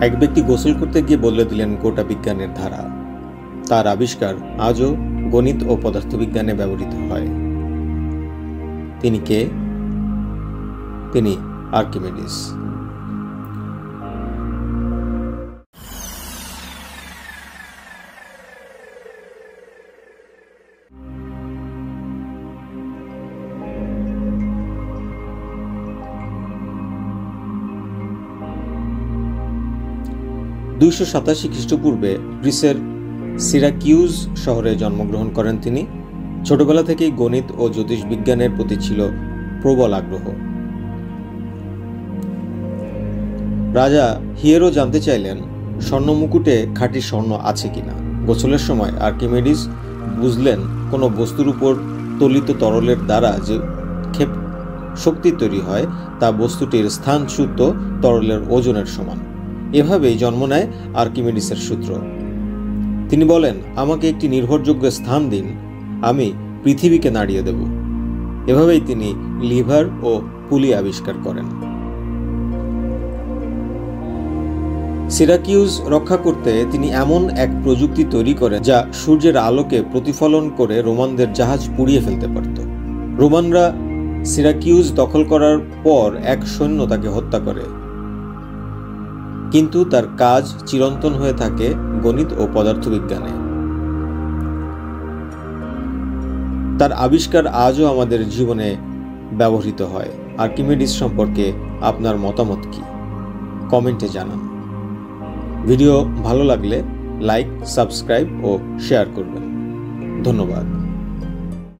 এক ব্যক্তি গোসল করতে গিয়ে বদলে দিলেন গোটা বিজ্ঞানের ধারা। তার আবিষ্কার আজও গণিত ও পদার্থবিজ্ঞানে ব্যবহৃত হয়। তিনি কে? তিনি আর্কিমিডিস। (287 খ্রিস্টপূর্বে) গ্রিসের সিরাকিউজ শহরে জন্মগ্রহণ করেন তিনি। ছোটবেলা থেকেই গণিত ও জ্যোতিষবিজ্ঞানের প্রতি ছিল প্রবল আগ্রহ। রাজা হিয়েরো জানতে চাইলেন স্বর্ণমুকুটে খাঁটি স্বর্ণ আছে কিনা। গোসলের সময় আর্কিমিডিস বুঝলেন কোনো বস্তুর উপর তলিত তরলের দ্বারা যে ক্ষেপ শক্তি তৈরি হয় তা বস্তুটির স্থানচ্যুত তরলের ওজনের সমান। এভাবেই জন্ম নেয় আর্কিমিডিসের সূত্র। তিনি বলেন, আমাকে একটি নির্ভরযোগ্য স্থান দিন, আমি পৃথিবীকে নাড়িয়ে দেব। এভাবেই তিনি লিভার ও পুলি আবিষ্কার করেন। সিরাকিউজ রক্ষা করতে তিনি এমন এক প্রযুক্তি তৈরি করেন যা সূর্যের আলোকে প্রতিফলন করে রোমানদের জাহাজ পুড়িয়ে ফেলতে পারত। রোমানরা সিরাকিউজ দখল করার পর এক সৈন্য তাকে হত্যা করে, কিন্তু তার কাজ চিরন্তন হয়ে থাকে গণিত ও পদার্থবিজ্ঞানে। তার আবিষ্কার আজও আমাদের জীবনে ব্যবহৃত হয়। আর্কিমিডিস সম্পর্কে আপনার মতামত কি? কমেন্টে জানান। ভিডিও ভালো লাগলে লাইক, সাবস্ক্রাইব ও শেয়ার করবেন। ধন্যবাদ।